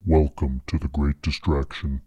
Welcome to the Great Distraction.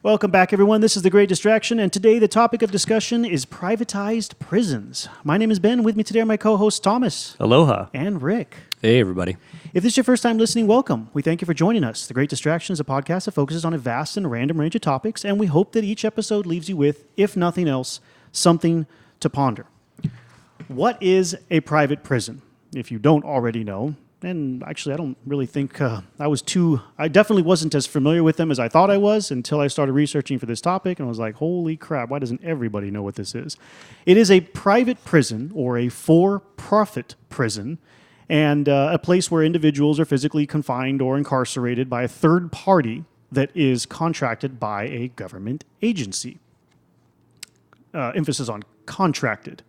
Welcome back, everyone. This is The Great Distraction, and today the topic of discussion is privatized prisons. My name is Ben. With me today are my co-hosts Thomas. Aloha. And Rick. Hey, everybody. If this is your first time listening, welcome. We thank you for joining us. The Great Distraction is a podcast that focuses on a vast and random range of topics, and we hope that each episode leaves you with, if nothing else, something to ponder. What is a private prison? If you don't already know, and actually, I don't really think I definitely wasn't as familiar with them as I thought I was until I started researching for this topic, and I was like, holy crap, why doesn't everybody know what this is? It is a private prison or a for-profit prison, and a place where individuals are physically confined or incarcerated by a third party that is contracted by a government agency. Emphasis on contracted,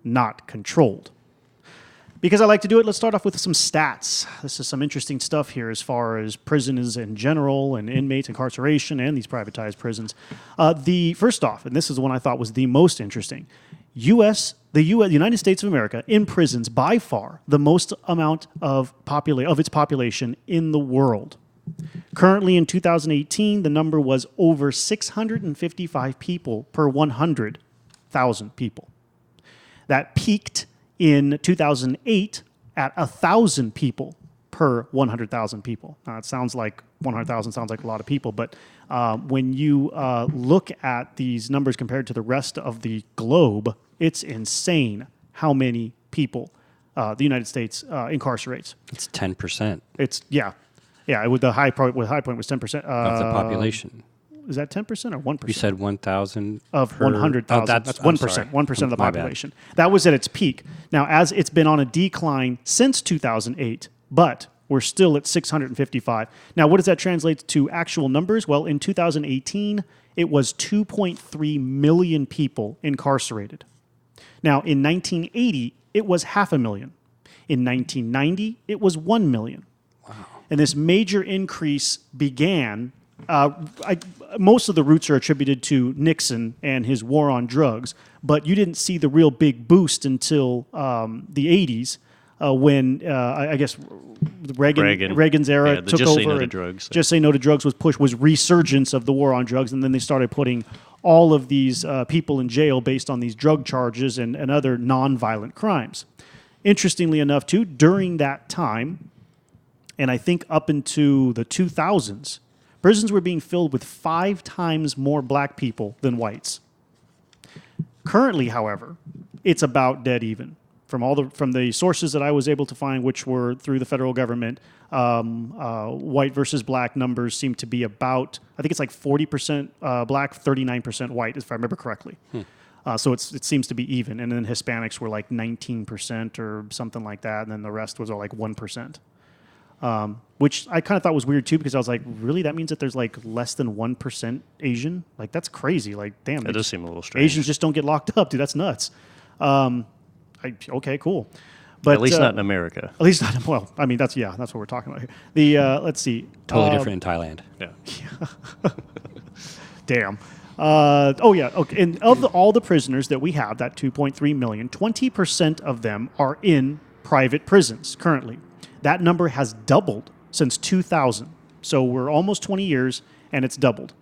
not controlled. Because I like to do it, let's start off with some stats. This is some interesting stuff here as far as prisons in general and inmates, incarceration, and these privatized prisons. First off, and this is the one I thought was the most interesting, the United States of America imprisons by far the most amount of its population in the world. Currently in 2018, the number was over 655 people per 100,000 people. That peaked in 2008 at 1,000 people per 100,000 people. Now, it sounds like 100,000 sounds like a lot of people, but when you look at these numbers compared to the rest of the globe, it's insane how many people the United States incarcerates. It's 10%. The high point was 10% of the population. Is that 10% or 1%? You said 1,000 of 100,000. That's 1%. 1% of the population. That was at its peak. Now, as it's been on a decline since 2008, but we're still at 655. Now, what does that translate to actual numbers? Well, in 2018, it was 2.3 million people incarcerated. Now, in 1980, it was 500,000. In 1990, it was 1 million. Wow. And this major increase began. Most of the roots are attributed to Nixon and his war on drugs, but you didn't see the real big boost until the 80s when, I guess, Reagan's era took over. Just Say No to Drugs. Just Say No to Drugs was resurgence of the war on drugs, and then they started putting all of these people in jail based on these drug charges and other nonviolent crimes. Interestingly enough, too, during that time, and I think up into the 2000s, prisons were being filled with 5 times more black people than whites. Currently, however, it's about dead even. From the sources that I was able to find, which were through the federal government, white versus black numbers seem to be about, I think it's like 40% black, 39% white, if I remember correctly. So it seems to be even. And then Hispanics were like 19% or something like that, and then the rest was all like 1%. Which I kind of thought was weird too, because I was like, really? That means that there's like less than 1% Asian? Like, that's crazy. Like, damn. That does seem a little strange. Asians just don't get locked up, dude. That's nuts. Okay, cool. But at least not in America. At least not. Well, I mean, that's what we're talking about here. Let's see. Totally different in Thailand. Yeah. Damn. Okay. And of all the prisoners that we have, that 2.3 million, 20% of them are in private prisons currently. That number has doubled since 2000. So we're almost 20 years, and it's doubled.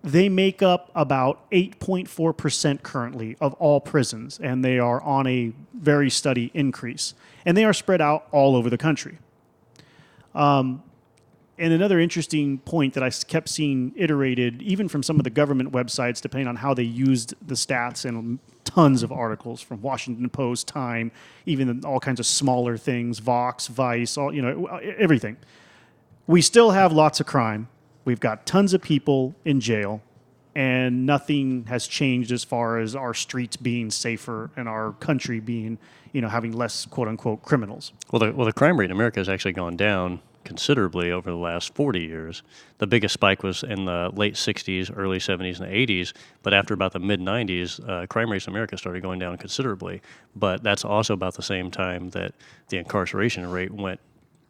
They make up about 8.4% currently of all prisons, and they are on a very steady increase. And they are spread out all over the country. And another interesting point that I kept seeing iterated, even from some of the government websites, depending on how they used the stats, and tons of articles from Washington Post, Time, even all kinds of smaller things, Vox, Vice, everything. We still have lots of crime. We've got tons of people in jail, and nothing has changed as far as our streets being safer and our country being, having less quote unquote criminals. Well, the crime rate in America has actually gone down considerably over the last 40 years. The biggest spike was in the late 60s, early 70s, and 80s. But after about the mid-90s, crime rates in America started going down considerably. But that's also about the same time that the incarceration rate went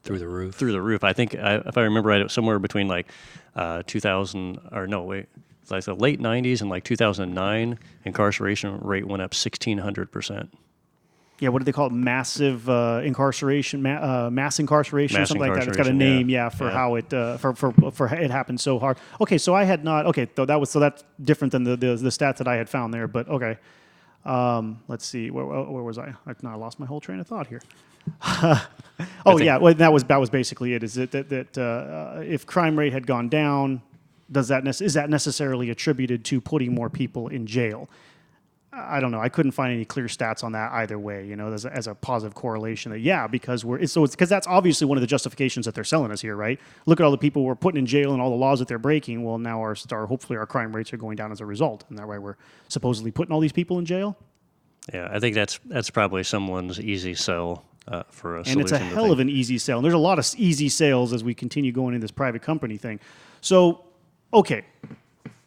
Through the roof. through the roof. I think, if I remember right, it was somewhere between like 2000, or no, wait, like the late 90s and like 2009, incarceration rate went up 1,600%. Yeah, what do they call it? Massive incarceration, mass incarceration, or Mass something like that. It's got a incarceration, name, yeah. for Yeah. how it for it happened so hard. Okay, so I had not. Okay, so that's different than the stats that I had found there. But okay, let's see. Where was I? I lost my whole train of thought here. Well, that was basically it. Is it that if crime rate had gone down, is that necessarily attributed to putting more people in jail? I don't know. I couldn't find any clear stats on that either way. You know, as a positive correlation. That because because that's obviously one of the justifications that they're selling us here, right? Look at all the people we're putting in jail and all the laws that they're breaking. Well, now hopefully our crime rates are going down as a result, and that way we're supposedly putting all these people in jail. Yeah, I think that's probably someone's easy sell for a solution. And it's a hell of an easy sale. And there's a lot of easy sales as we continue going in this private company thing. So, okay,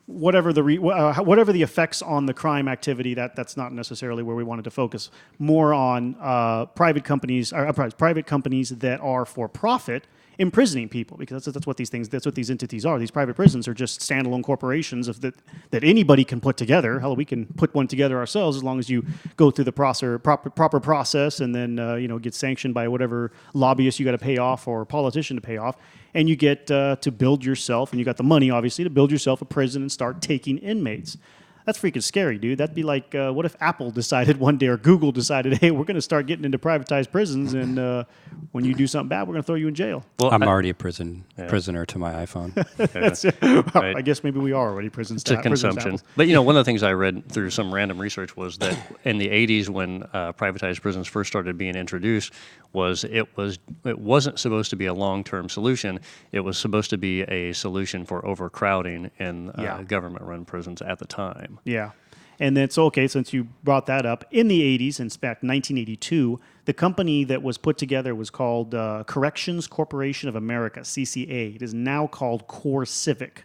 whatever the effects on the crime activity, that's not necessarily where we wanted to focus. More on private companies that are for profit imprisoning people, because that's what these entities are. These private prisons are just standalone corporations that anybody can put together. Hell, we can put one together ourselves as long as you go through the proper process, and then get sanctioned by whatever lobbyist you got to pay off or politician to pay off, and you get to build yourself, and you got the money obviously to build yourself a prison and start taking inmates. That's freaking scary, dude. That'd be like, what if Apple decided one day, or Google decided, hey, we're going to start getting into privatized prisons, and when you do something bad, we're going to throw you in jail. Well, I'm already a prisoner to my iPhone. Right. I guess maybe we are already prison to consumption. apples. But one of the things I read through some random research was that in the 80s, when privatized prisons first started being introduced, it wasn't supposed to be a long-term solution. It was supposed to be a solution for overcrowding in government-run prisons at the time. Yeah. And then, since you brought that up, in the 80s, in fact, 1982, the company that was put together was called Corrections Corporation of America, CCA. It is now called Core Civic.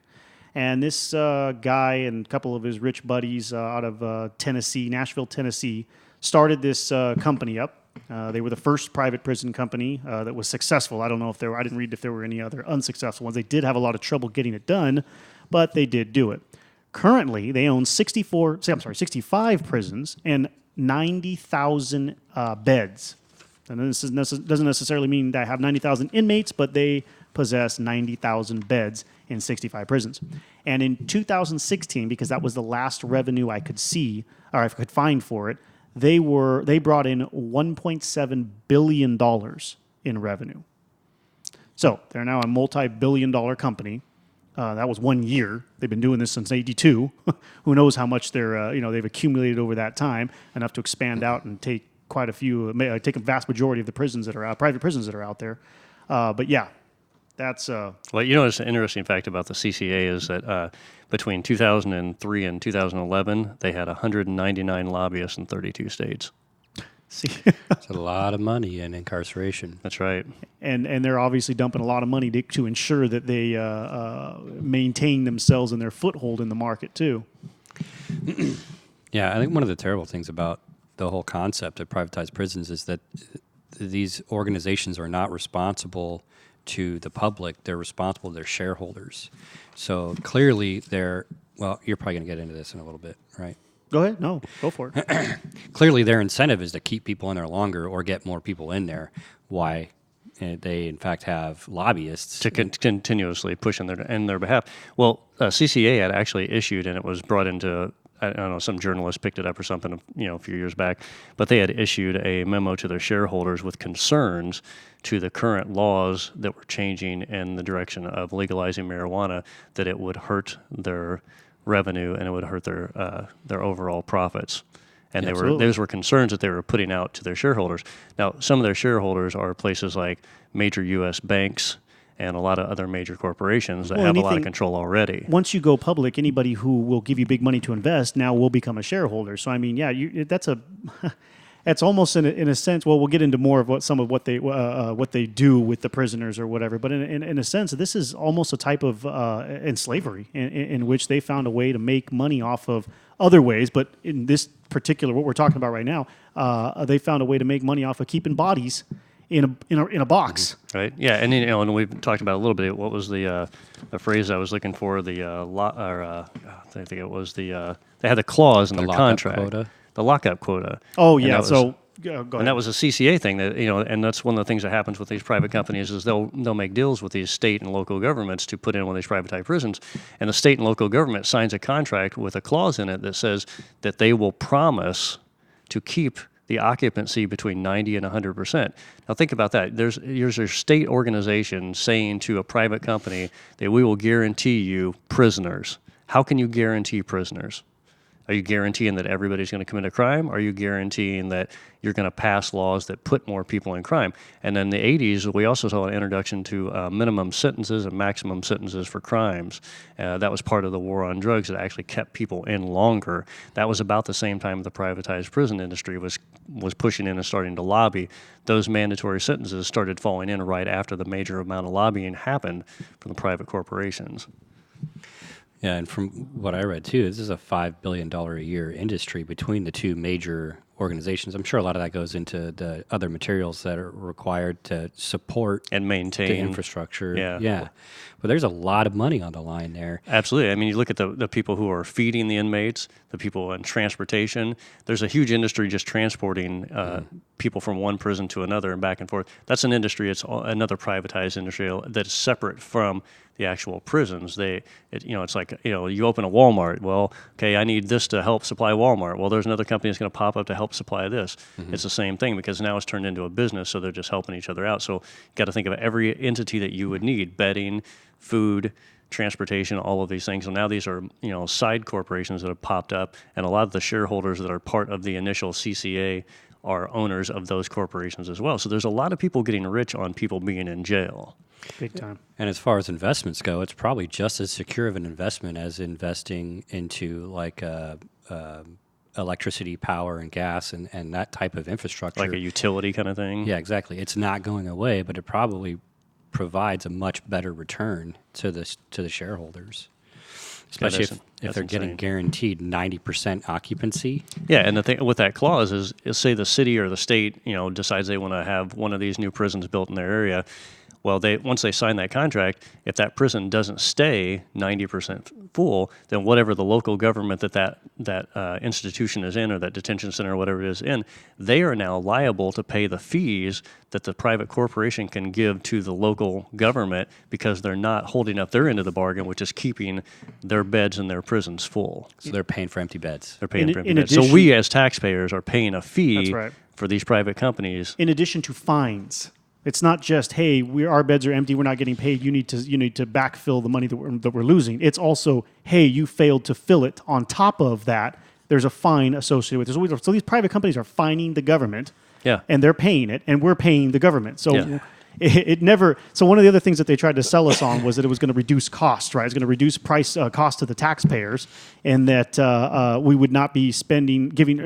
And this guy and a couple of his rich buddies out of Tennessee, Nashville, Tennessee, started this company up. They were the first private prison company that was successful. I don't know I didn't read if there were any other unsuccessful ones. They did have a lot of trouble getting it done, but they did do it. Currently, they own 65 prisons and 90,000 beds. And this doesn't necessarily mean that I have 90,000 inmates, but they possess 90,000 beds in 65 prisons. And in 2016, because that was the last revenue I could see, or I could find for it, they brought in $1.7 billion in revenue. So they're now a multi-billion-dollar company. That was 1 year. They've been doing this since '82. Who knows how much they've accumulated over that time, enough to expand out and take quite a few, take a vast majority of the prisons that are out, private prisons that are out there. But yeah, that's. Well, it's an interesting fact about the CCA is that between 2003 and 2011, they had 199 lobbyists in 32 states. See, It's a lot of money in incarceration. That's right. and they're obviously dumping a lot of money to ensure that they maintain themselves and their foothold in the market too. Yeah, I think one of the terrible things about the whole concept of privatized prisons is that these organizations are not responsible to the public. They're responsible to their shareholders. So clearly you're probably going to get into this in a little bit, right? Go ahead. No, go for it. Clearly their incentive is to keep people in there longer or get more people in there. Why they, in fact, have lobbyists. To continuously push in their behalf. Well, CCA had actually issued, and it was brought into, I don't know, some journalist picked it up or something, a few years back, but they had issued a memo to their shareholders with concerns to the current laws that were changing in the direction of legalizing marijuana, that it would hurt their revenue and it would hurt their overall profits. And those were concerns that they were putting out to their shareholders. Now, some of their shareholders are places like major U.S. banks and a lot of other major corporations that have a lot of control already. Once you go public, anybody who will give you big money to invest now will become a shareholder. So, I mean, yeah, that's a... it's almost in a sense. Well, we'll get into more of what they do with the prisoners or whatever. But in a sense, this is almost a type of enslavery in which they found a way to make money off of other ways. But in this particular, what we're talking about right now, they found a way to make money off of keeping bodies in a box. Right. Yeah, and and we've talked about a little bit. What was the phrase I was looking for? I think it was they had the clause in their contract. Quota. The lockup quota. Oh yeah. Go ahead. And that was a CCA thing that and that's one of the things that happens with these private companies is they'll make deals with these state and local governments to put in one of these privatized prisons, and the state and local government signs a contract with a clause in it that says that they will promise to keep the occupancy between 90 and 100%. Now think about that. There's a state organization saying to a private company that we will guarantee you prisoners. How can you guarantee prisoners? Are you guaranteeing that everybody's going to commit a crime? Are you guaranteeing that you're going to pass laws that put more people in crime? And in the 80s, we also saw an introduction to minimum sentences and maximum sentences for crimes. That was part of the war on drugs that actually kept people in longer. That was about the same time the privatized prison industry was pushing in and starting to lobby. Those mandatory sentences started falling in right after the major amount of lobbying happened from the private corporations. Yeah, and from what I read too, this is a $5 billion a year industry between the two major organizations. I'm sure a lot of that goes into the other materials that are required to support and maintain the infrastructure. Yeah. But there's a lot of money on the line there. Absolutely. I mean, you look at the people who are feeding the inmates, the people in transportation. There's a huge industry just transporting people from one prison to another and back and forth. That's an industry. It's another privatized industry that's separate from the actual prisons. It's like, you open a Walmart. Well, okay, I need this to help supply Walmart. Well, there's another company that's going to pop up to help supply this. It's the same thing because now it's turned into a business, so they're just helping each other out. So you got to think of every entity that you would need: bedding, food, transportation, all of these things. So now these are, side corporations that have popped up, and a lot of the shareholders that are part of the initial CCA are owners of those corporations as well. So there's a lot of people getting rich on people being in jail. Big time. And as far as investments go, it's probably just as secure of an investment as investing into like electricity, power, and gas, and that type of infrastructure. Like a utility kind of thing? Yeah, exactly. It's not going away, but it probably provides a much better return to the shareholders, especially if they're getting guaranteed 90% occupancy. Yeah, and the thing with that clause is say the city or the state, decides they want to have one of these new prisons built in their area. Well, once they sign that contract, if that prison doesn't stay 90% full, then whatever the local government that institution is in, or that detention center or whatever it is in, they are now liable to pay the fees that the private corporation can give to the local government because they're not holding up their end of the bargain, which is keeping their beds in their prisons full. So they're paying for empty beds. They're paying for empty beds. So we as taxpayers are paying a fee for these private companies. In addition to fines. It's not just, hey, our beds are empty, we're not getting paid, you need to backfill the money that we're losing. It's also, hey, you failed to fill it. On top of that, there's a fine associated with it. So these private companies are fining the government, and they're paying it, and we're paying the government. So it never. So one of the other things that they tried to sell us on was that it was going to reduce cost, right? It's going to reduce cost to the taxpayers, and that we would not be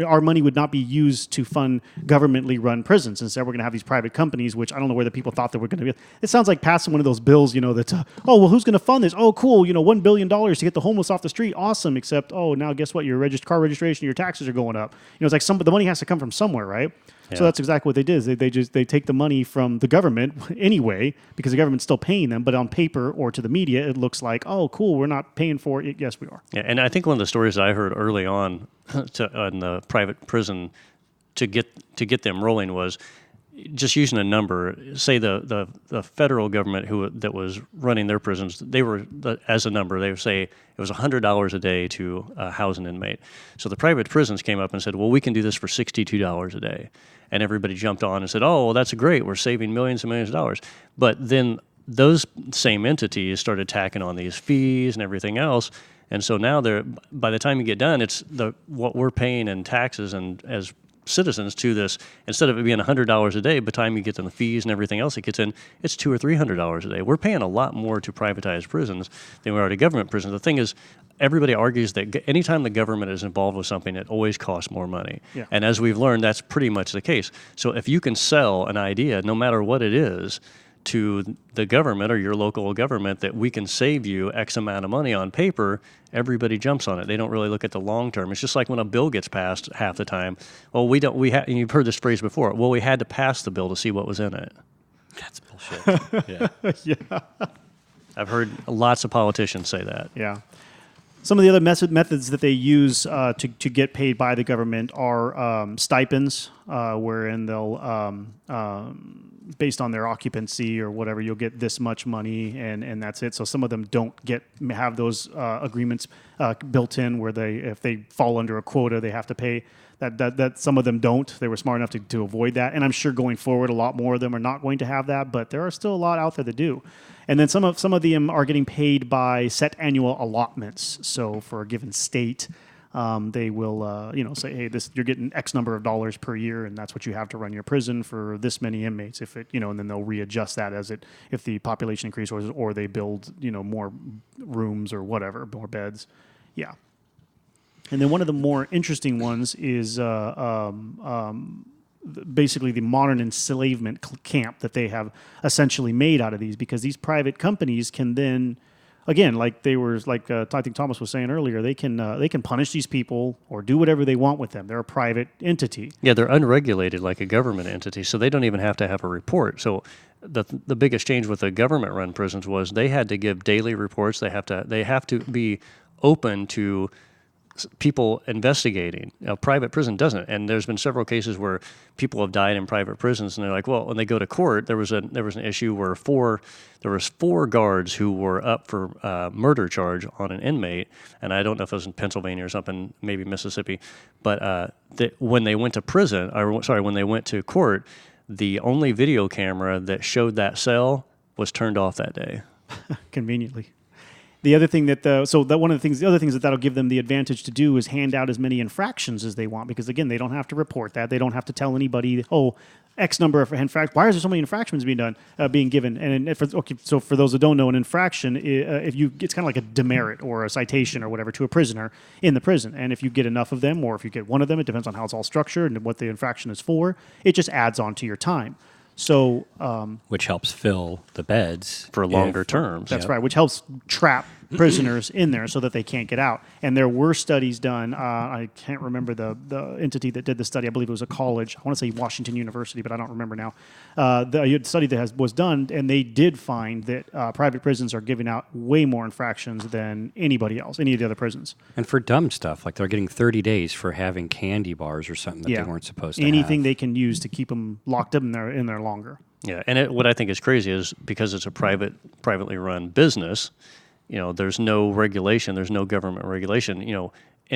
our money would not be used to fund governmentally run prisons. Instead, we're going to have these private companies, which I don't know where the people thought they were going to be. It sounds like passing one of those bills, that who's going to fund this? Oh, cool, $1 billion to get the homeless off the street, awesome. Except, now guess what? Your car registration, your taxes are going up. It's like the money has to come from somewhere, right? Yeah. So that's exactly what they did. They take the money from the government anyway because the government's still paying them, but on paper or to the media it looks like, oh cool, we're not paying for it. Yes, we are. Yeah, and I think one of the stories that I heard early on in the private prison to get them rolling was just using a number. Say the federal government that was running their prisons, they were as a number. They would say it was $100 a day to house an inmate. So the private prisons came up and said, well, we can do this for $62 a day. And everybody jumped on and said, oh, well, that's great. We're saving millions and millions of dollars. But then those same entities started tacking on these fees and everything else. And so now by the time you get done, it's what we're paying in taxes and as citizens to this. Instead of it being $100 a day, by the time you get to the fees and everything else that gets in, it's $200 or $300 a day. We're paying a lot more to privatized prisons than we are to government prisons. The thing is, everybody argues that anytime the government is involved with something, it always costs more money. Yeah. And as we've learned, that's pretty much the case. So if you can sell an idea, no matter what it is, to the government or your local government that we can save you X amount of money on paper, everybody jumps on it. They don't really look at the long term. It's just like when a bill gets passed half the time. Well, and you've heard this phrase before. Well, we had to pass the bill to see what was in it. That's bullshit. Yeah. Yeah. I've heard lots of politicians say that. Yeah. Some of the other methods that they use to get paid by the government are stipends, wherein they'll, based on their occupancy or whatever, you'll get this much money, and that's it. So some of them don't have those agreements built in where if they fall under a quota, they have to pay. That some of them don't. They were smart enough to avoid that. And I'm sure going forward, a lot more of them are not going to have that, but there are still a lot out there that do. And then some of them are getting paid by set annual allotments. So for a given state, they will say, hey, you're getting X number of dollars per year, and that's what you have to run your prison for this many inmates. And then they'll readjust that if the population increases or they build more rooms or whatever, more beds. Yeah. And then one of the more interesting ones is basically the modern enslavement camp that they have essentially made out of these, because these private companies can then, again, I think Thomas was saying earlier, they can punish these people or do whatever they want with them. They're a private entity. Yeah, they're unregulated like a government entity, so they don't even have to have a report. So the biggest change with the government-run prisons was they had to give daily reports. They have to be open to people investigating. A private prison doesn't, and there's been several cases where people have died in private prisons, and they're like, well, when they go to court, there was an issue where there was four guards who were up for murder charge on an inmate, and I don't know if it was in Pennsylvania or something, maybe Mississippi, but when they went to when they went to court, the only video camera that showed that cell was turned off that day. Conveniently. The other thing the other things that'll give them the advantage to do is hand out as many infractions as they want, because again, they don't have to report that. They don't have to tell anybody, X number of infractions. Why is there so many infractions being given? And so for those that don't know, an infraction, it's kind of like a demerit or a citation or whatever to a prisoner in the prison. And if you get enough of them, or if you get one of them, it depends on how it's all structured and what the infraction is for. It just adds on to your time. So, which helps fill the beds for longer terms. That's right, which helps trap prisoners in there so that they can't get out. And there were studies done. I can't remember the entity that did the study. I believe it was a college. I want to say Washington University, but I don't remember now. The study that was done, and they did find that private prisons are giving out way more infractions than anybody else, any of the other prisons. And for dumb stuff, like they're getting 30 days for having candy bars or something that they weren't supposed to Anything have. they can use to keep them locked up in there longer. Yeah, and what I think is crazy is because it's a privately run business, there's no regulation, there's no government regulation, and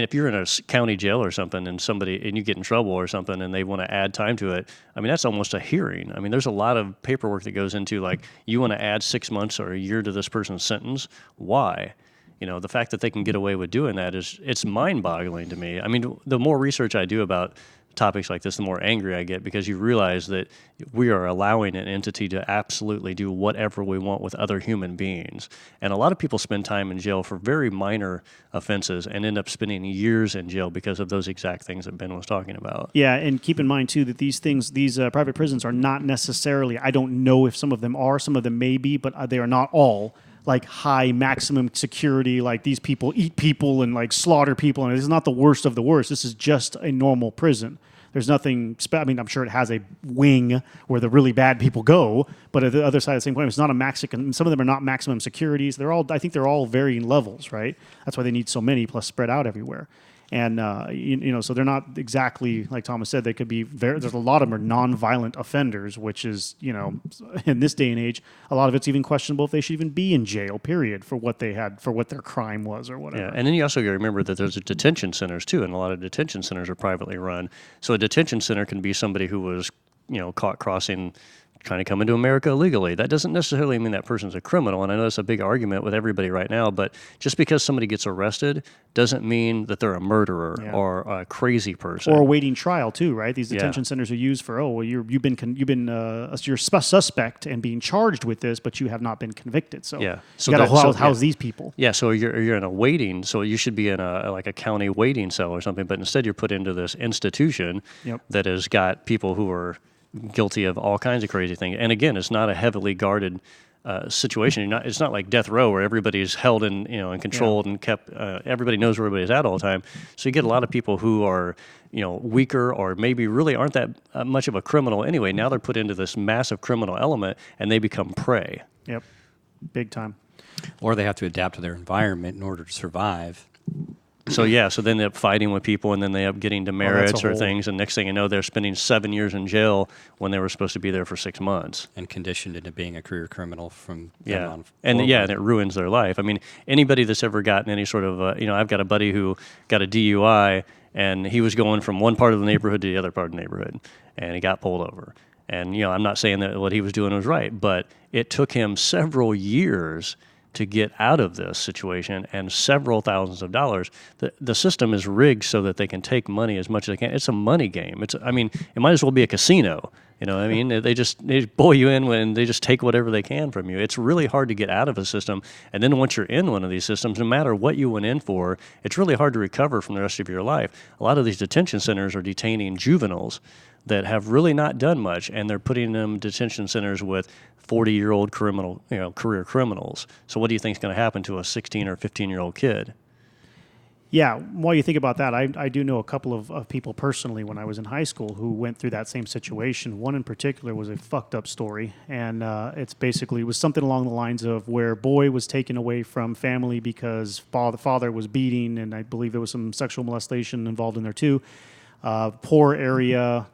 if you're in a county jail or something and you get in trouble or something and they want to add time to it, I mean, that's almost a hearing. I mean, there's a lot of paperwork that goes into, like, you want to add 6 months or a year to this person's sentence. Why? The fact that they can get away with doing that it's mind-boggling to me. I mean, the more research I do about topics like this, the more angry I get, because you realize that we are allowing an entity to absolutely do whatever we want with other human beings. And a lot of people spend time in jail for very minor offenses and end up spending years in jail because of those exact things that Ben was talking about. Yeah, and keep in mind, too, that these private prisons are not necessarily, I don't know if some of them may be, but they are not all like high maximum security, like these people eat people and like slaughter people, and this is not the worst of the worst. This is just a normal prison. There's nothing I'm sure it has a wing where the really bad people go, but at the other side of the same point, it's not a maximum. Some of them are not maximum securities. I think they're all varying levels, right? That's why they need so many, plus spread out everywhere. And, so they're not exactly, like Thomas said, they could be there's a lot of them are non-violent offenders, which is, in this day and age, a lot of it's even questionable if they should even be in jail, period, for what their crime was or whatever. Yeah, and then you also got to remember that there's detention centers too, and a lot of detention centers are privately run. So a detention center can be somebody who was, caught crossing kind of coming to America illegally. That doesn't necessarily mean that person's a criminal, and I know that's a big argument with everybody right now, but just because somebody gets arrested doesn't mean that they're a murderer or a crazy person. Or awaiting trial too, right? These detention centers are used for, you've been you're suspect and being charged with this, but you have not been convicted. So you got to house these people. Yeah, so you're in a waiting, so you should be in a county waiting cell or something, but instead you're put into this institution that has got people who are guilty of all kinds of crazy things. And again, it's not a heavily guarded situation. It's not like death row where everybody's held and controlled and kept. Everybody knows where everybody's at all the time. So you get a lot of people who are weaker or maybe really aren't that much of a criminal anyway. Now they're put into this massive criminal element and they become prey. Yep, big time. Or they have to adapt to their environment in order to survive. So then they end up fighting with people, and then they end up getting demerits or things, and next thing you know, they're spending 7 years in jail when they were supposed to be there for 6 months. And conditioned into being a career criminal from then on and forward. and it ruins their life. I mean, anybody that's ever gotten any sort of, I've got a buddy who got a DUI, and he was going from one part of the neighborhood to the other part of the neighborhood, and he got pulled over. And, I'm not saying that what he was doing was right, but it took him several years to get out of this situation and several thousands of dollars. The system is rigged so that they can take money as much as they can. It's a money game. It might as well be a casino. They just pull you in when they just take whatever they can from you. It's really hard to get out of a system. And then once you're in one of these systems, no matter what you went in for, it's really hard to recover from the rest of your life. A lot of these detention centers are detaining juveniles that have really not done much, and they're putting them in detention centers with 40-year-old career criminals. So what do you think is going to happen to a 16 or 15-year-old kid? Yeah, while you think about that, I do know a couple of people personally when I was in high school who went through that same situation. One in particular was a fucked up story, and it was something along the lines of where boy was taken away from family because the father was beating, and I believe there was some sexual molestation involved in there too. Poor area,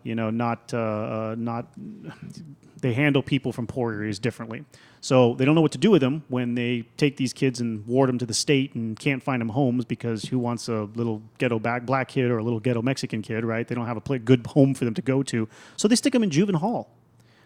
they handle people from poor areas differently. So they don't know what to do with them when they take these kids and ward them to the state and can't find them homes because who wants a little ghetto black kid or a little ghetto Mexican kid, right? They don't have a good home for them to go to. So they stick them in juvenile hall.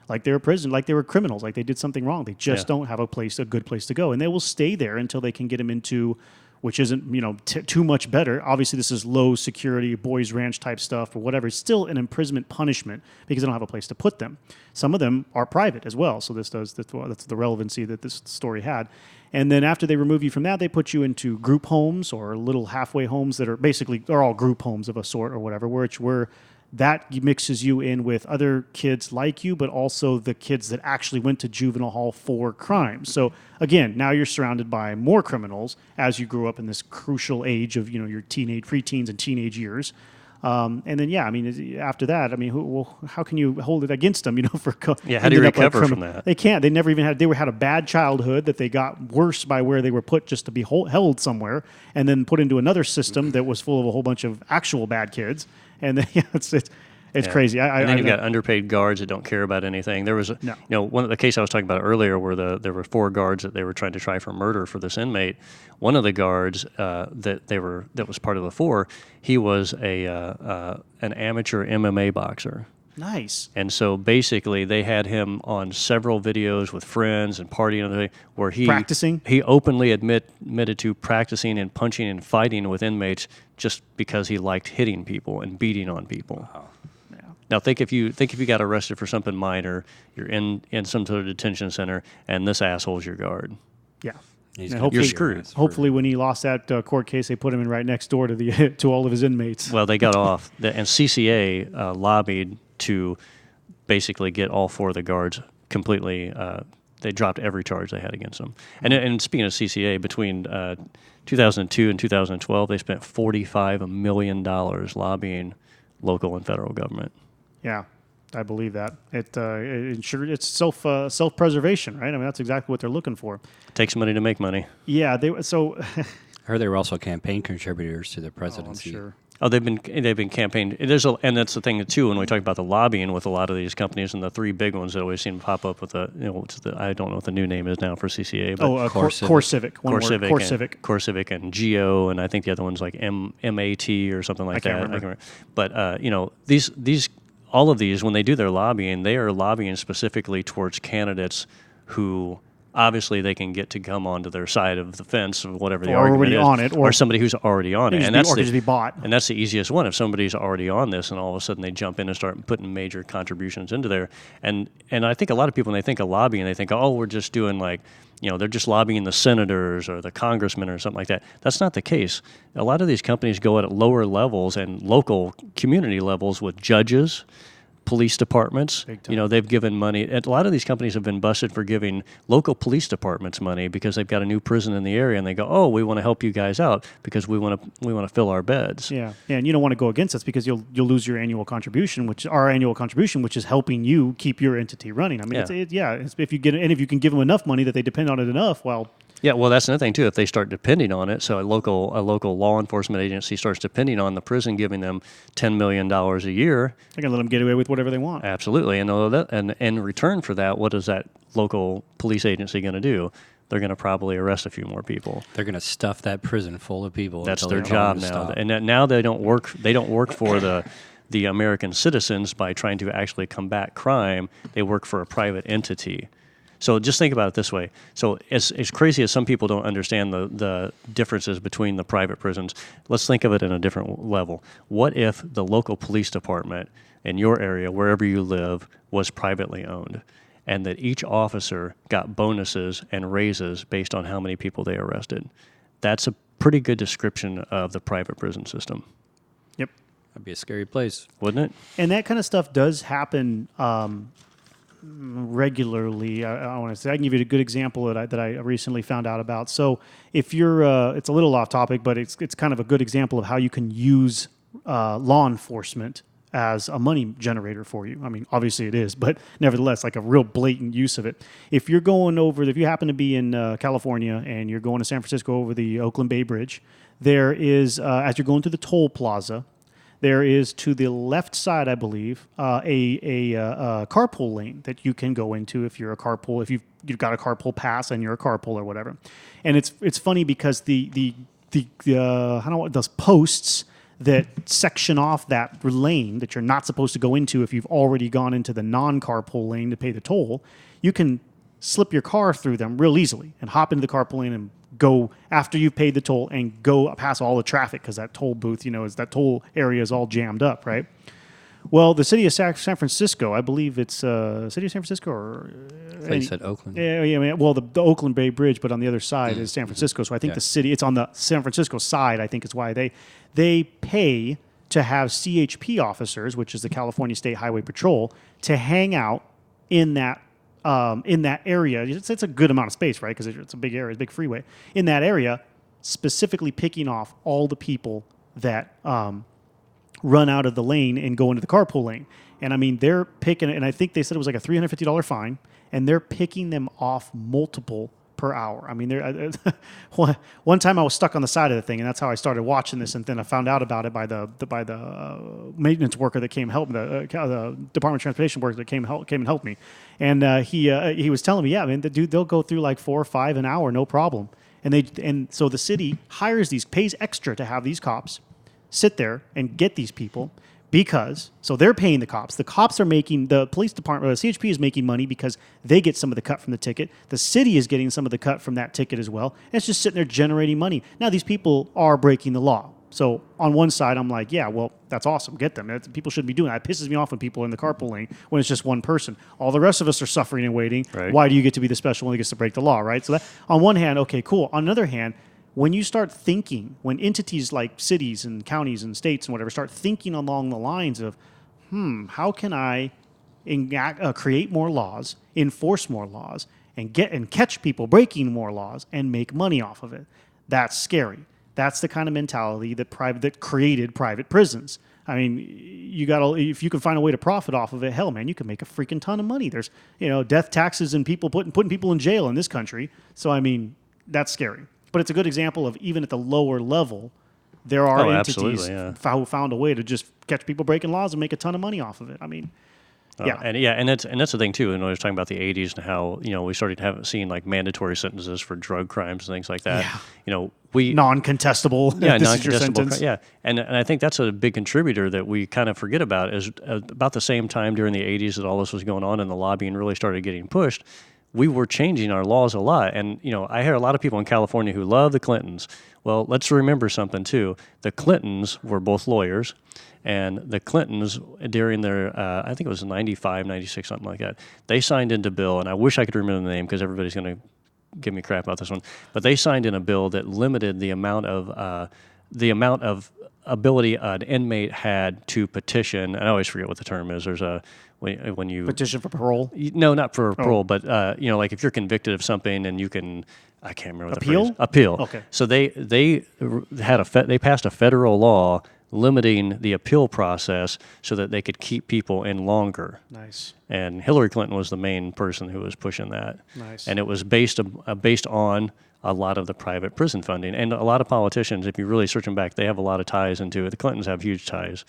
Like they were prison, like they were criminals, like they did something wrong. They just don't have a good place to go. And they will stay there until they can get them into, which isn't, too much better. Obviously, this is low security, boys ranch type stuff or whatever. It's still an imprisonment punishment because they don't have a place to put them. Some of them are private as well. So that's the relevancy that this story had. And then after they remove you from that, they put you into group homes or little halfway homes that are all group homes of a sort or whatever, where that mixes you in with other kids like you, but also the kids that actually went to juvenile hall for crimes. So again, now you're surrounded by more criminals as you grew up in this crucial age of your preteens and teenage years. And then after that, how can you hold it against them? How do you recover from that? They can't. They never even had a bad childhood that they got worse by where they were put just to be held somewhere, and then put into another system that was full of a whole bunch of actual bad kids. And then, it's crazy. And then you've got underpaid guards that don't care about anything. There was, one of the case I was talking about earlier where there were 4 guards that they were trying to try for murder for this inmate. One of the guards that was part of the 4, he was an amateur MMA boxer. Nice. And so basically, they had him on several videos with friends and partying and everything, where practicing. He openly admitted to practicing and punching and fighting with inmates just because he liked hitting people and beating on people. Wow. Yeah. Now think if you got arrested for something minor, you're in some sort of detention center, and this asshole's your guard. Yeah. You're screwed. Hopefully, when he lost that court case, they put him in right next door to to all of his inmates. Well, they got off, and CCA lobbied to basically get all 4 of the guards completely. They dropped every charge they had against them. And speaking of CCA, between 2002 and 2012, they spent $45 million lobbying local and federal government. Yeah. I believe that. It's self-preservation, right? That's exactly what they're looking for. It takes money to make money. Yeah, I heard they were also campaign contributors to the presidency. I'm sure. Oh, they've been campaigned. And that's the thing too. When we talk about the lobbying with a lot of these companies, and the 3 big ones that always seem to pop up with I don't know what the new name is now for CCA. But CoreCivic. CoreCivic and Geo, and I think the other one's like MAT or something like that. I can't remember. But these all of these, when they do their lobbying, they are lobbying specifically towards candidates who obviously they can get to come onto their side of the fence of whatever the Or argument already is, on it, or somebody who's already on it, and or could just be bought. and that's the easiest one. If somebody's already on this, and all of a sudden they jump in and start putting major contributions into there, and I think a lot of people when they think of lobbying, they think, oh, we're just doing like, they're just lobbying the senators or the congressmen or something like that. That's not the case. A lot of these companies go at lower levels and local community levels with judges, police departments. They've given money. A lot of these companies have been busted for giving local police departments money because they've got a new prison in the area, and they go, "Oh, we want to help you guys out because we want to fill our beds." Yeah, and you don't want to go against us because you'll lose your annual contribution, which is helping you keep your entity running. I mean, if you can give them enough money that they depend on it enough, well. Yeah, well, that's another thing too. If they start depending on it, so a local law enforcement agency starts depending on the prison giving them $10 million a year, they're gonna let them get away with whatever they want. Absolutely, and in return for that, what is that local police agency going to do? They're going to probably arrest a few more people. They're going to stuff that prison full of people. That's their job now, and now they don't work. They don't work for the American citizens by trying to actually combat crime. They work for a private entity. So just think about it this way. So as crazy as some people don't understand the differences between the private prisons, let's think of it in a different level. What if the local police department in your area, wherever you live, was privately owned, and that each officer got bonuses and raises based on how many people they arrested? That's a pretty good description of the private prison system. Yep. That'd be a scary place, wouldn't it? And that kind of stuff does happen regularly. I want to say I can give you a good example that I recently found out about. So if you're, it's a little off topic, but it's kind of a good example of how you can use law enforcement as a money generator for you. I mean, obviously it is, but nevertheless, like a real blatant use of it. If you happen to be in California and you're going to San Francisco over the Oakland Bay Bridge, there is, as you're going through the toll plaza, there is to the left side, I believe, a carpool lane that you can go into if you're a carpool, if you've got a carpool pass and you're a carpool or whatever. And it's funny because those posts that section off that lane that you're not supposed to go into if you've already gone into the non-carpool lane to pay the toll, you can slip your car through them real easily and hop into the carpool lane and go after you've paid the toll and go past all the traffic because that toll booth, that toll area is all jammed up, right? Well, the city of San Francisco, I believe it's city of San Francisco or... I thought you said Oakland. Yeah. Well, the Oakland Bay Bridge, but on the other side is San Francisco. So I think the city, it's on the San Francisco side, I think is why they pay to have CHP officers, which is the California State Highway Patrol, to hang out in that area. It's a good amount of space, right? Because it's a big area, it's a big freeway. In that area, specifically picking off all the people that run out of the lane and go into the carpool lane. And I mean, they're picking, and I think they said it was like a $350 fine, and they're picking them off multiple per hour. I mean, one time I was stuck on the side of the thing, and that's how I started watching this. And then I found out about it by the maintenance worker that came help, the Department of Transportation worker that came and helped me. And he was telling me, yeah, man, they'll go through like 4 or 5 an hour, no problem. And so the city hires pays extra to have these cops sit there and get these people. So they're paying the cops. The cops are making, the police department, CHP is making money because they get some of the cut from the ticket. The city is getting some of the cut from that ticket as well. And it's just sitting there generating money. Now, these people are breaking the law. So on one side, I'm like, yeah, well, that's awesome. Get them. People shouldn't be doing that. It pisses me off when people are in the carpool lane when it's just one person. All the rest of us are suffering and waiting. Right. Why do you get to be the special one that gets to break the law, right? So that, on one hand, okay, cool. On another hand, when you start thinking, when entities like cities and counties and states and whatever start thinking along the lines of, how can I create more laws, enforce more laws, and catch people breaking more laws and make money off of it? That's scary. That's the kind of mentality that created private prisons. I mean, if you can find a way to profit off of it, hell, man, you can make a freaking ton of money. There's, death taxes and people putting people in jail in this country. So I mean, that's scary. But it's a good example of even at the lower level, there are entities who found a way to just catch people breaking laws and make a ton of money off of it. I mean, Yeah. And that's the thing too. And I was talking about the '80s and how we started seeing like mandatory sentences for drug crimes and things like that. Yeah. We non-contestable. yeah, This is your sentence. yeah, and I think that's a big contributor that we kind of forget about. Is about the same time during the '80s that all this was going on and the lobbying really started getting pushed. We were changing our laws a lot, and I hear a lot of people in California who love the Clintons. Well, let's remember something too. The Clintons were both lawyers. And the Clintons, during their, I think it was 95, 96, something like that, they signed into a bill, and I wish I could remember the name because everybody's going to give me crap about this one, but they signed in a bill that limited the amount of ability an inmate had to petition. And I always forget what the term is. There's when you Petition for parole? No, not for parole, but like if you're convicted of something and you can, I can't remember Appeal? the phrase. Appeal. Okay. So they passed a federal law limiting the appeal process so that they could keep people in longer. Nice. And Hillary Clinton was the main person who was pushing that. Nice. And it was based on a lot of the private prison funding. And a lot of politicians, if you really search them back, they have a lot of ties into it. The Clintons have huge ties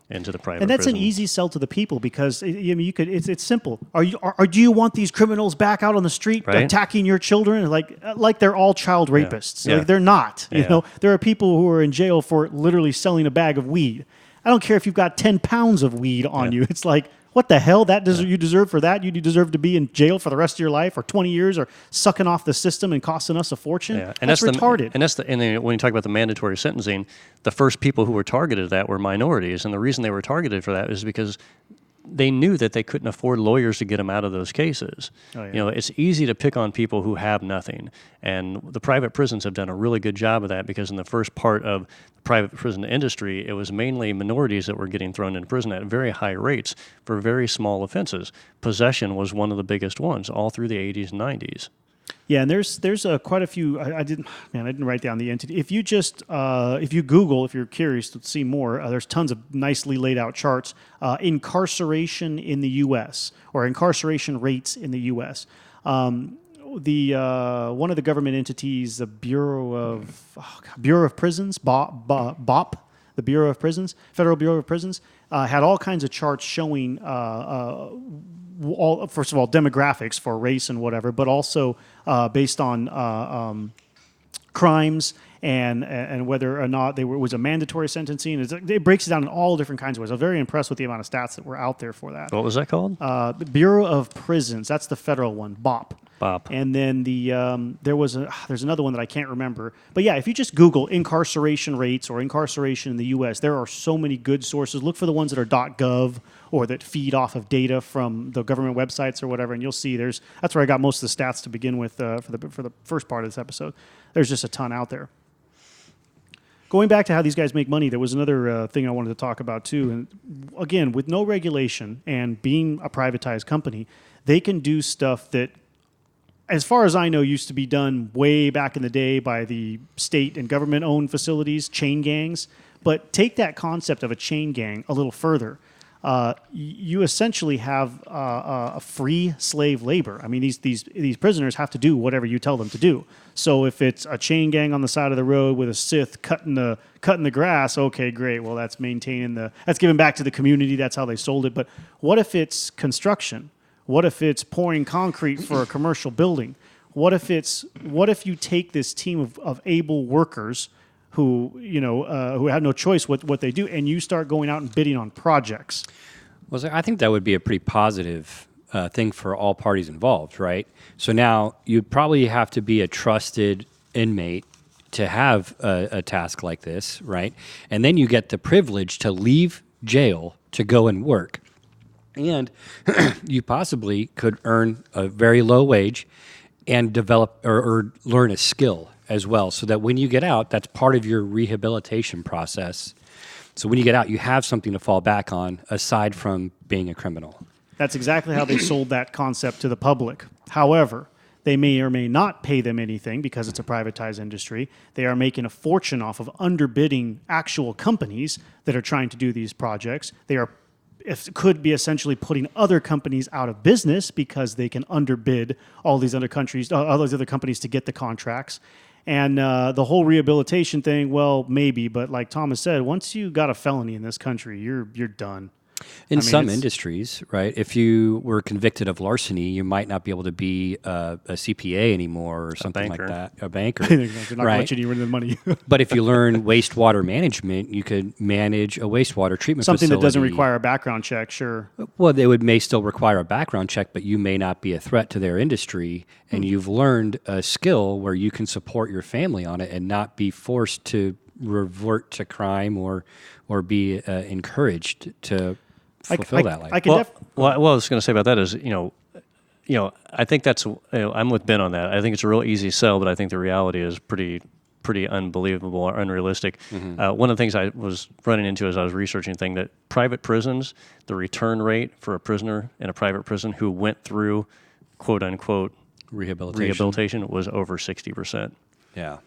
into the private and that's prison. an easy sell to the people because you could. It's simple. Do you want these criminals back out on the street attacking your children like they're all child rapists? Yeah. Like they're not. Yeah. You know, there are people who are in jail for literally selling a bag of weed. I don't care if you've got 10 pounds of weed on you. It's like, what the hell? You deserve for that? You deserve to be in jail for the rest of your life or 20 years or sucking off the system and costing us a fortune? Yeah. And that's retarded. And then when you talk about the mandatory sentencing, the first people who were targeted that were minorities. And the reason they were targeted for that is because they knew that they couldn't afford lawyers to get them out of those cases. Oh, yeah. It's easy to pick on people who have nothing. And the private prisons have done a really good job of that because in the first part of the private prison industry, it was mainly minorities that were getting thrown into prison at very high rates for very small offenses. Possession was one of the biggest ones all through the 80s and 90s. Yeah, and there's quite a few. I didn't write down the entity. If you just if you Google, if you're curious to see more, there's tons of nicely laid out charts. Incarceration in the U.S. or incarceration rates in the U.S. The one of the government entities, the Bureau of Prisons, BOP, the Bureau of Prisons, Federal Bureau of Prisons, had all kinds of charts showing first of all, demographics for race and whatever, but also based on crimes and whether or not was a mandatory sentencing. It breaks it down in all different kinds of ways. I'm very impressed with the amount of stats that were out there for that. What was that called? The Bureau of Prisons. That's the federal one, BOP. BOP. And then there's another one that I can't remember. But yeah, if you just Google incarceration rates or incarceration in the U.S., there are so many good sources. Look for the ones that are .gov or that feed off of data from the government websites or whatever, and you'll see that's where I got most of the stats to begin with for the first part of this episode. There's just a ton out there. Going back to how these guys make money, there was another thing I wanted to talk about too. And again, with no regulation and being a privatized company, they can do stuff that, as far as I know, used to be done way back in the day by the state and government-owned facilities, chain gangs. But take that concept of a chain gang a little further. You essentially have a free slave labor. I mean, these prisoners have to do whatever you tell them to do. So if it's a chain gang on the side of the road with a scythe cutting the grass, okay, great. Well, that's that's giving back to the community. That's how they sold it. But what if it's construction? What if it's pouring concrete for a commercial building? What if you take this team of able workers who have no choice what they do, and you start going out and bidding on projects? Well, I think that would be a pretty positive thing for all parties involved, right? So now you'd probably have to be a trusted inmate to have a task like this, right? And then you get the privilege to leave jail to go and work. And you possibly could earn a very low wage and develop or learn a skill as well, so that when you get out, that's part of your rehabilitation process. So when you get out, you have something to fall back on aside from being a criminal. That's exactly how they sold that concept to the public. However, they may or may not pay them anything because it's a privatized industry. They are making a fortune off of underbidding actual companies that are trying to do these projects. Could be essentially putting other companies out of business because they can underbid all these other companies to get the contracts. And the whole rehabilitation thing, well, maybe, but like Thomas said, once you got a felony in this country, you're done. In some it's- industries, right? If you were convicted of larceny, you might not be able to be a CPA anymore or something like banker. that. A banker, They're not going to right? let you anywhere the money. But if you learn wastewater management, you could manage a wastewater treatment Something that doesn't facility. require a background check, sure. Well, they may still require a background check, but you may not be a threat to their industry, and you've learned a skill where you can support your family on it and not be forced to revert to crime or be encouraged to fulfill that life. I can Well, def- what I was going to say about that is, I think that's, I'm with Ben on that. I think it's a real easy sell, but I think the reality is pretty unbelievable or unrealistic. One of the things I was running into as I was researching the thing that private prisons, the return rate for a prisoner in a private prison who went through quote unquote rehabilitation was over 60%. Yeah.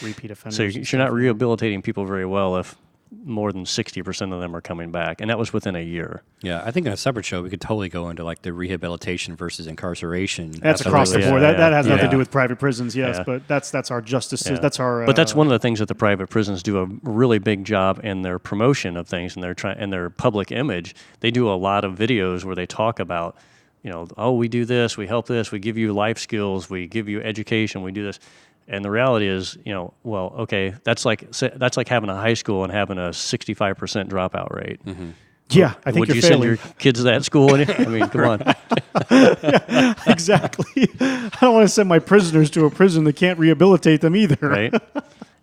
repeat offenders. So and you're stuff. not rehabilitating people very well if more than 60% of them are coming back, and that was within a year. Yeah, I think in a separate show we could totally go into like the rehabilitation versus incarceration. That's across the Absolutely. board. Yeah, that has nothing to yeah. do with private prisons, yes, Yeah. but that's our justice. Yeah. That's our. But that's one of the things that the private prisons do a really big job in their promotion of things and their public image. They do a lot of videos where they talk about, oh, we do this, we help this, we give you life skills, we give you education, we do this. And the reality is, well, okay, that's like having a high school and having a 65% dropout rate. Mm-hmm. Yeah, I think Would you're you failing. send your kids to that school? I mean, come on. Exactly. I don't want to send my prisoners to a prison that can't rehabilitate them either. Right?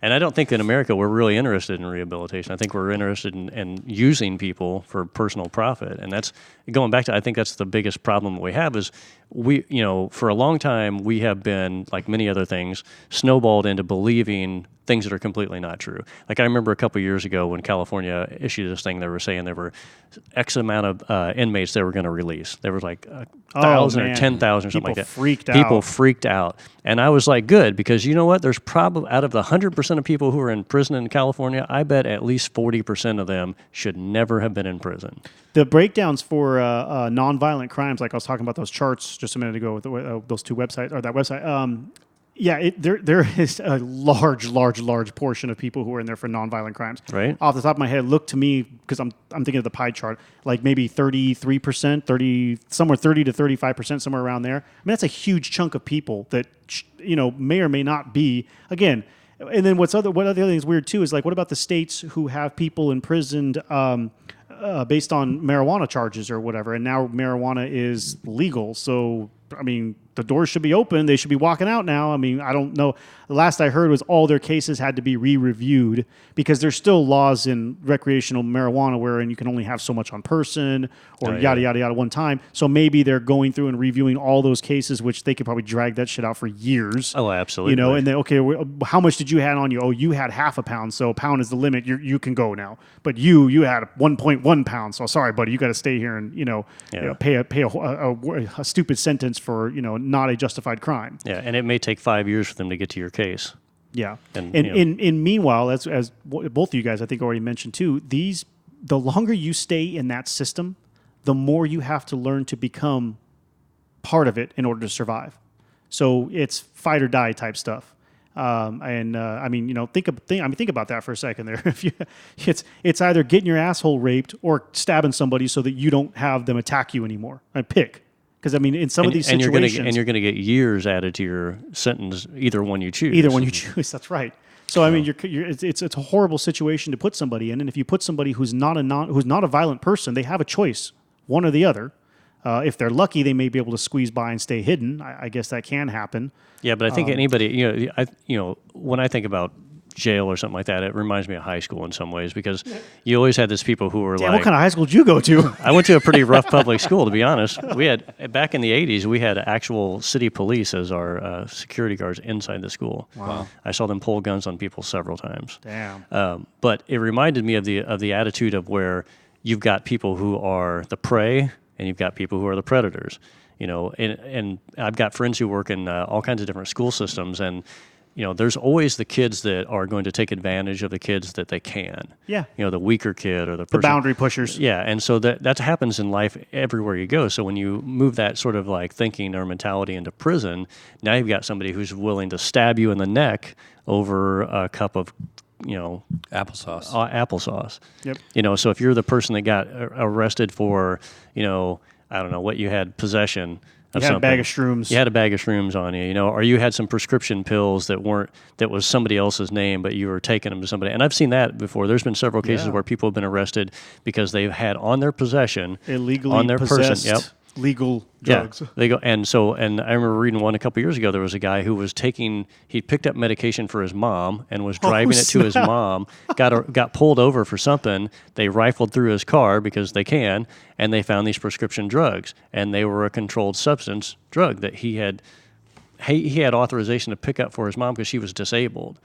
And I don't think in America we're really interested in rehabilitation. I think we're interested in using people for personal profit. And that's going back to, I think that's the biggest problem that we have is for a long time we have been, like many other things, snowballed into believing things that are completely not true. Like I remember a couple of years ago when California issued this thing, they were saying there were X amount of inmates they were going to release. There was like 1,000 or man. 10,000 or something People like that. freaked People out. freaked out. And I was like, good, because you know what? There's probably, out of the 100% of people who are in prison in California, I bet at least 40% of them should never have been in prison. The breakdowns for nonviolent crimes, like I was talking about those charts just a minute ago with those two websites or that website. There is a large portion of people who are in there for nonviolent crimes. Right. Off the top of my head, look to me because I'm thinking of the pie chart, like maybe 33%, somewhere 30 to 35%, somewhere around there. I mean, that's a huge chunk of people that may or may not be again. And then what other thing is weird too is like, what about the states who have people imprisoned based on marijuana charges or whatever, and now marijuana is legal. So I mean, the doors should be open. They should be walking out now. I mean, I don't know. The last I heard was all their cases had to be re-reviewed because there's still laws in recreational marijuana wherein you can only have so much on person or yada, yada one time. So maybe they're going through and reviewing all those cases, which they could probably drag that shit out for years. Oh, absolutely. And then, okay, how much did you have on you? Oh, you had half a pound, so a pound is the limit. You can go now. But you had 1.1 pounds, so sorry, buddy, you got to stay here and pay a stupid sentence for not a justified crime. Yeah, and it may take 5 years for them to get to your case. Yeah, And, in meanwhile, as both of you guys I think already mentioned too, the longer you stay in that system, the more you have to learn to become part of it in order to survive. So it's fight or die type stuff. Think about that for a second there. It's either getting your asshole raped or stabbing somebody so that you don't have them attack you anymore. Pick. Because I mean, in some of these situations, you're going to get years added to your sentence, either one you choose. Either one you choose. That's right. So I mean, it's a horrible situation to put somebody in, and if you put somebody who's not a violent person, they have a choice, one or the other. If they're lucky, they may be able to squeeze by and stay hidden. I guess that can happen. Yeah, but I think anybody, when I think about jail or something like that, it reminds me of high school in some ways because you always had these people who were Damn, like, what kind of high school did you go to? I went to a pretty rough public school, to be honest. We had, back in the 80s, we had actual city police as our security guards inside the school. Wow. I saw them pull guns on people several times. Damn. But it reminded me of the attitude of where you've got people who are the prey and you've got people who are the predators. And I've got friends who work in all kinds of different school systems, and there's always the kids that are going to take advantage of the kids that they can. Yeah. The weaker kid or the The person. boundary pushers. Yeah, and so that happens in life everywhere you go. So when you move that sort of like thinking or mentality into prison, now you've got somebody who's willing to stab you in the neck over a cup of Applesauce. Applesauce. Yep. So if you're the person that got arrested for, I don't know what you had, possession of You had a something. bag of shrooms. You had a bag of shrooms on you, or you had some prescription pills that was somebody else's name, but you were taking them to somebody. And I've seen that before. There's been several cases where people have been arrested because they've had on their possession, illegally on their possessed person, legal drugs. Yeah, they go, and I remember reading one a couple years ago. There was a guy who was he picked up medication for his mom and was driving it to his mom. Got pulled over for something. They rifled through his car because they can, and they found these prescription drugs, and they were a controlled substance drug that he had authorization to pick up for his mom because she was disabled,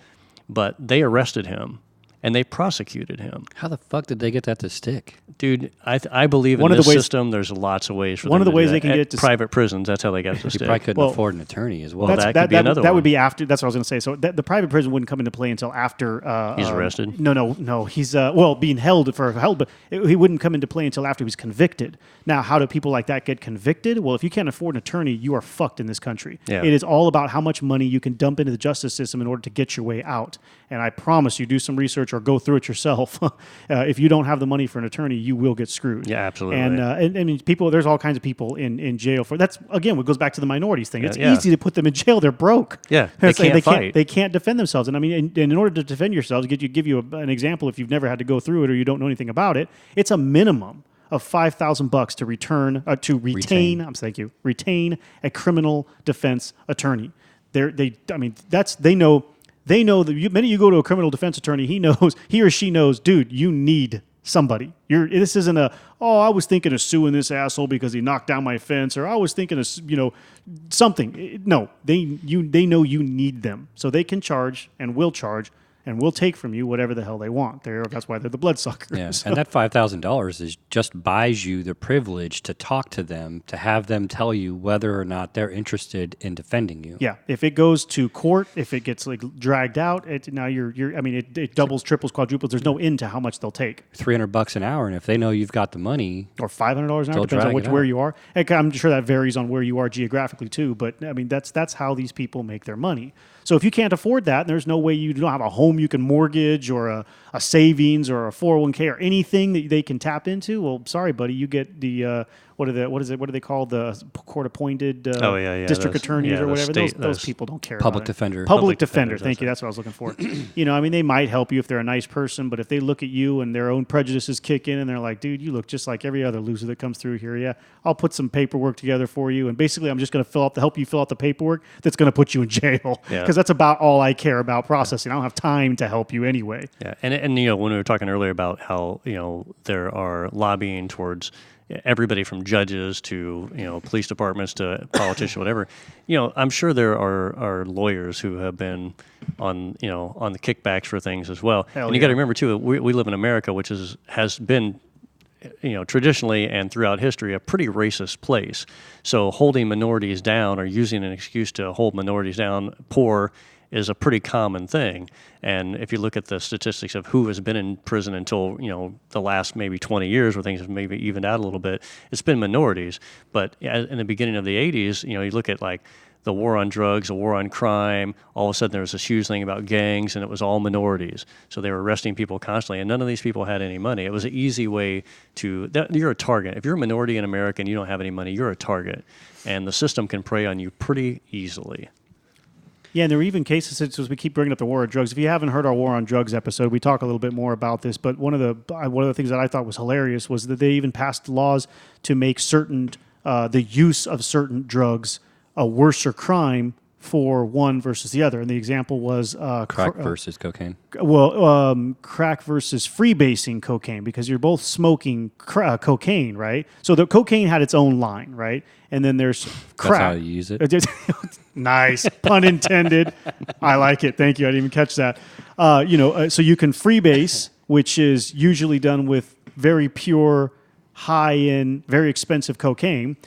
but they arrested him. And they prosecuted him. How the fuck did they get that to stick? Dude, I believe in this system, there's lots of ways for them to do that. One of the ways they can get to private prisons, that's how they got it to You stick. probably couldn't afford an attorney as well. That could be another That one. would be after. That's what I was going to say. So the private prison wouldn't come into play until after He's arrested? No. He's being held, but he wouldn't come into play until after he was convicted. Now, how do people like that get convicted? Well, if you can't afford an attorney, you are fucked in this country. Yeah. It is all about how much money you can dump into the justice system in order to get your way out. And I promise you, do some research or go through it yourself. If you don't have the money for an attorney, you will get screwed. Yeah, absolutely. And I mean, there's all kinds of people in jail for that's again what goes back to the minorities thing. It's Yeah. easy to put them in jail; they're broke. Yeah, they can't fight. They can't defend themselves. And I mean, and in order to defend yourselves, give you an example. If you've never had to go through it or you don't know anything about it, it's a minimum of $5,000 to retain a criminal defense attorney. They know that the minute you go to a criminal defense attorney, he or she knows, dude, you need somebody. This isn't I was thinking of suing this asshole because he knocked down my fence, or I was thinking of, something. No, they know you need them. So they can charge and will charge and will take from you whatever the hell they want. That's why they're the bloodsuckers. Yeah, and that $5,000 just buys you the privilege to talk to them, to have them tell you whether or not they're interested in defending you. Yeah, if it goes to court, if it gets dragged out, it doubles, triples, quadruples. There's no end to how much they'll take. $300 an hour, and if they know you've got the money, or $500 an hour, they'll depends on drag it where out. you are. And I'm sure that varies on where you are geographically too. But I mean, that's how these people make their money. So if you can't afford that, and there's no way you don't have a home you can mortgage or a savings or a 401k or anything that they can tap into, well, sorry, buddy, you get the what do they call the court appointed district attorneys or whatever? Those people don't care. Public about defender. It. Public defender. defenders, Thank you. That's what I was looking for. They might help you if they're a nice person, but if they look at you and their own prejudices kick in and they're like, dude, you look just like every other loser that comes through here. Yeah, I'll put some paperwork together for you, and basically I'm just going to help you fill out the paperwork that's going to put you in jail because that's about all I care about processing. I don't have time to help you anyway. Yeah, and when we were talking earlier about how there are lobbying towards everybody from judges to police departments to politicians, whatever. I'm sure there are lawyers who have been on the kickbacks for things as well. And you got to remember too, we live in America, which has been traditionally and throughout history a pretty racist place. So holding minorities down or using an excuse to hold minorities down, poor, is a pretty common thing. And if you look at the statistics of who has been in prison until, the last maybe 20 years where things have maybe evened out a little bit, it's been minorities. But in the beginning of the 80s, you look at like the war on drugs, the war on crime, all of a sudden there was this huge thing about gangs and it was all minorities. So they were arresting people constantly and none of these people had any money. It was an easy way you're a target. If you're a minority in America and you don't have any money, you're a target. And the system can prey on you pretty easily. Yeah, and there were even cases, as we keep bringing up the war on drugs. If you haven't heard our war on drugs episode, we talk a little bit more about this. But one of the things that I thought was hilarious was that they even passed laws to make the use of certain drugs a worser crime for one versus the other. And the example was crack versus cocaine. Crack versus freebasing cocaine, because you're both smoking cocaine, right? So the cocaine had its own line, right? And then there's crack. That's how you use it. Nice. Pun intended. I like it. Thank you. I didn't even catch that. So you can freebase, which is usually done with very pure, high-end, very expensive cocaine.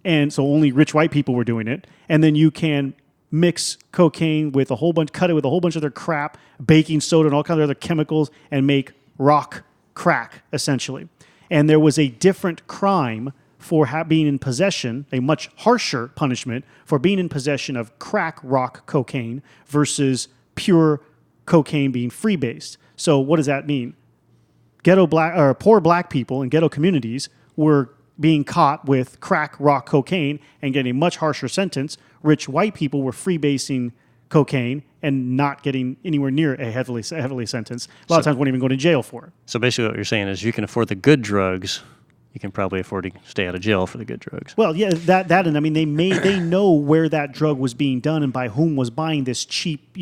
And so only rich white people were doing it. And then you can mix cocaine with cut it with a whole bunch of other crap, baking soda and all kinds of other chemicals, and make rock crack, essentially. And there was a different crime for being in possession, a much harsher punishment for being in possession of crack rock cocaine versus pure cocaine being free-based. So what does that mean? Ghetto black or poor black people in ghetto communities were being caught with crack, rock, cocaine and getting a much harsher sentence. Rich white people were free-basing cocaine and not getting anywhere near a heavily sentenced. A lot of times won't even go to jail for it. So basically what you're saying is you can afford the good drugs, you can probably afford to stay out of jail for the good drugs. Well, yeah, that and I mean they know where that drug was being done and by whom was buying this cheap,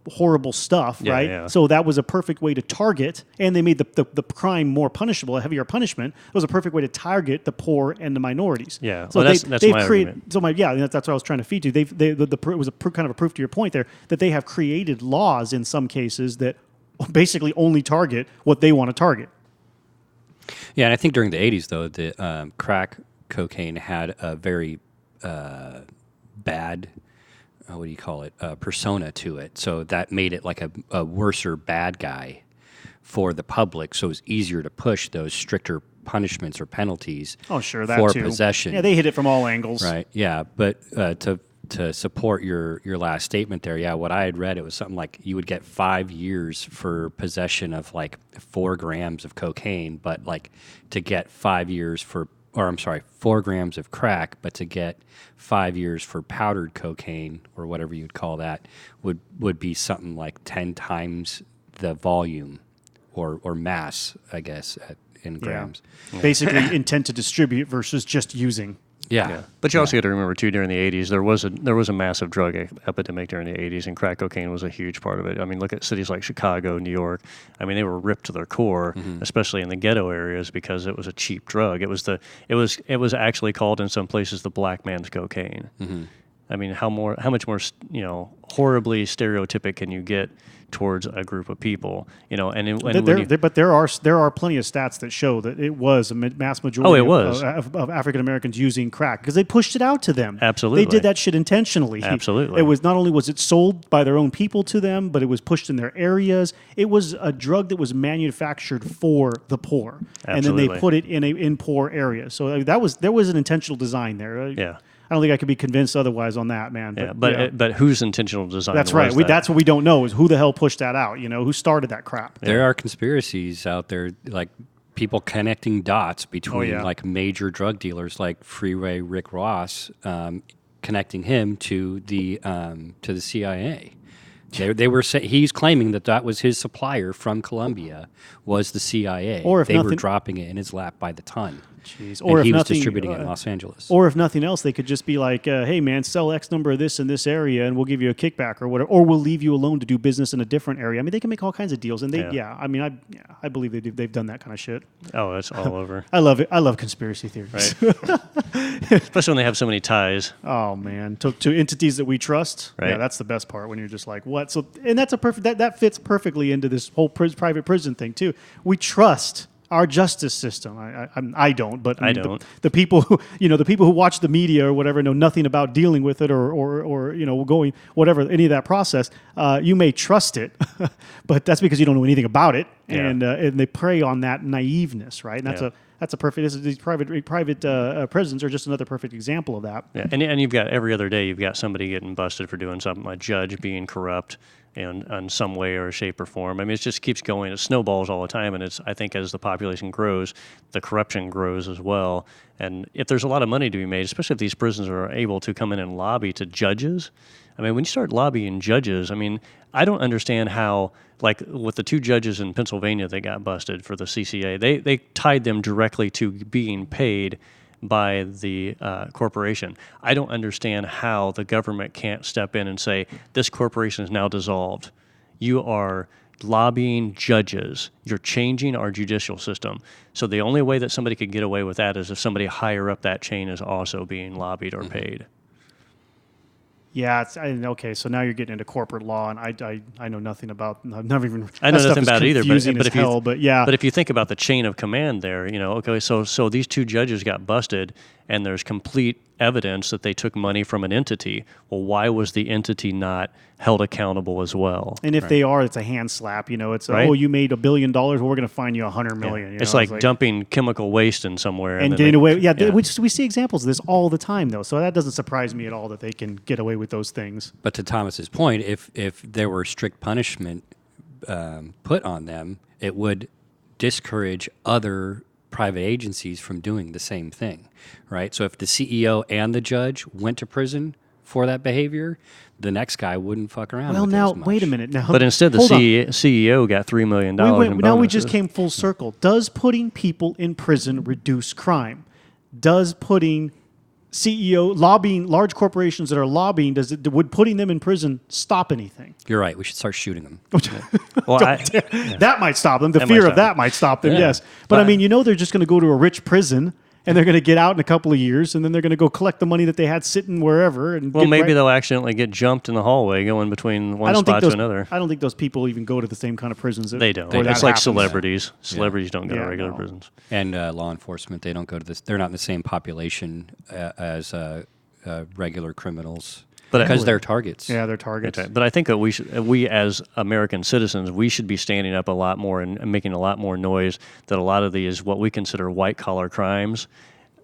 horrible stuff, Yeah, right? yeah. So that was a perfect way to target, and they made the crime more punishable, a heavier punishment. It was a perfect way to target the poor and the minorities. Yeah, so well, that's my argument. So that's what I was trying to feed you. It was kind of a proof to your point there that they have created laws in some cases that basically only target what they want to target. Yeah, and I think during the 80s, though, the crack cocaine had a very bad, what do you call it, persona to it. So that made it like a worser bad guy for the public. So it was easier to push those stricter punishments or penalties Sure, that for too. possession. Yeah, they hit it from all angles. Right, yeah. But to support your last statement there, yeah, what I had read, it was something like you would get 5 years for possession of like 4 grams of cocaine, but like to get 5 years 4 grams of crack, but to get 5 years for powdered cocaine or whatever you'd call that would be something like 10 times the volume or mass, I guess, in grams. Yeah. Basically intent to distribute versus just using. Yeah. But you also got to remember too, during the 80s, there was a massive drug epidemic during the 80s, and crack cocaine was a huge part of it. I mean, look at cities like Chicago, New York. I mean, they were ripped to their core, especially in the ghetto areas, because it was a cheap drug. It was actually called in some places the black man's cocaine. Mm-hmm. I mean, how much more horribly stereotypic can you get towards a group of people? But there are plenty of stats that show that it was a mass majority of African Americans using crack because they pushed it out to them. Absolutely, they did that shit intentionally. Absolutely, it was not only was it sold by their own people to them, but it was pushed in their areas. It was a drug that was manufactured for the poor, and then they put it in poor areas. So there was an intentional design there. Yeah. I don't think I could be convinced otherwise on that, man. But whose intentional design? That's right. That's what we don't know is who the hell pushed that out. Who started that crap? There are conspiracies out there, like people connecting dots between like major drug dealers, like Freeway Rick Ross, connecting him to the CIA. They were he's claiming that was his supplier from Colombia was the CIA. Or if they were dropping it in his lap by the ton. Jeez. Or he was distributing it in Los Angeles. Or if nothing else, they could just be like, "Hey, man, sell X number of this in this area, and we'll give you a kickback or whatever, or we'll leave you alone to do business in a different area." I mean, they can make all kinds of deals, and I believe they've done that kind of shit. Oh, it's all over. I love it. I love conspiracy theories, right? Especially when they have so many ties. Oh man, to entities that we trust. Right. Yeah, that's the best part when you're just like, what? So, and that's a perfect that fits perfectly into this whole private prison thing too. We trust our justice system. I don't, but I don't. The people who the people who watch the media or whatever know nothing about dealing with it or going whatever any of that process. You may trust it, but that's because you don't know anything about it, and they prey on that naiveness, right? And that's a perfect. These private prisons are just another perfect example of that. Yeah, and you've got every other day you've got somebody getting busted for doing something. A judge being corrupt in some way or shape or form. I mean, it just keeps going. It snowballs all the time, and I think as the population grows, the corruption grows as well. And if there's a lot of money to be made, especially if these prisons are able to come in and lobby to judges. I mean, when you start lobbying judges, I mean, I don't understand how, like with the 2 judges in Pennsylvania that got busted for the CCA, they tied them directly to being paid by the corporation. I don't understand how the government can't step in and say, this corporation is now dissolved. You are lobbying judges. You're changing our judicial system. So the only way that somebody could get away with that is if somebody higher up that chain is also being lobbied or paid. Yeah, okay. So now you're getting into corporate law, and I know nothing about. I've never even. I know nothing about it either. But if you think about the chain of command there, okay, so these 2 judges got busted, and there's complete evidence that they took money from an entity. Well, why was the entity not held accountable as well? And if they are, it's a hand slap. It's you made $1 billion. Well, we're going to fine you $100 million. It's like dumping chemical waste in somewhere and getting away. We see examples of this all the time, though. So that doesn't surprise me at all that they can get away with those things. But to Thomas's point, if there were strict punishment put on them, it would discourage other private agencies from doing the same thing, right? So if the CEO and the judge went to prison for that behavior, the next guy wouldn't fuck around Well, with it now as much. wait a minute. Now, But instead, the hold on. CEO got $3 million in Now we just bonuses. came full circle. Does putting people in prison reduce crime? Does putting lobbying large corporations that are lobbying, would putting them in prison stop anything? You're right. We should start shooting them. Well, That might stop them. The That fear might of stop that might stop them. Yeah. Yes, but I But- mean, they're just going to go to a rich prison. And they're going to get out in a couple of years, and then they're going to go collect the money that they had sitting wherever. And well, get maybe right- they'll accidentally get jumped in the hallway going between one I don't think spot those. to another. I don't think those people even go to the same kind of prisons. They don't. where that It's like happens. celebrities. Celebrities don't go Yeah, to regular no. prisons. And law enforcement, they don't go to this. They're not in the same population as regular criminals But because they're targets. Yeah, they're targets. Okay. But I think that we as American citizens, we should be standing up a lot more and making a lot more noise that a lot of these, what we consider white collar crimes,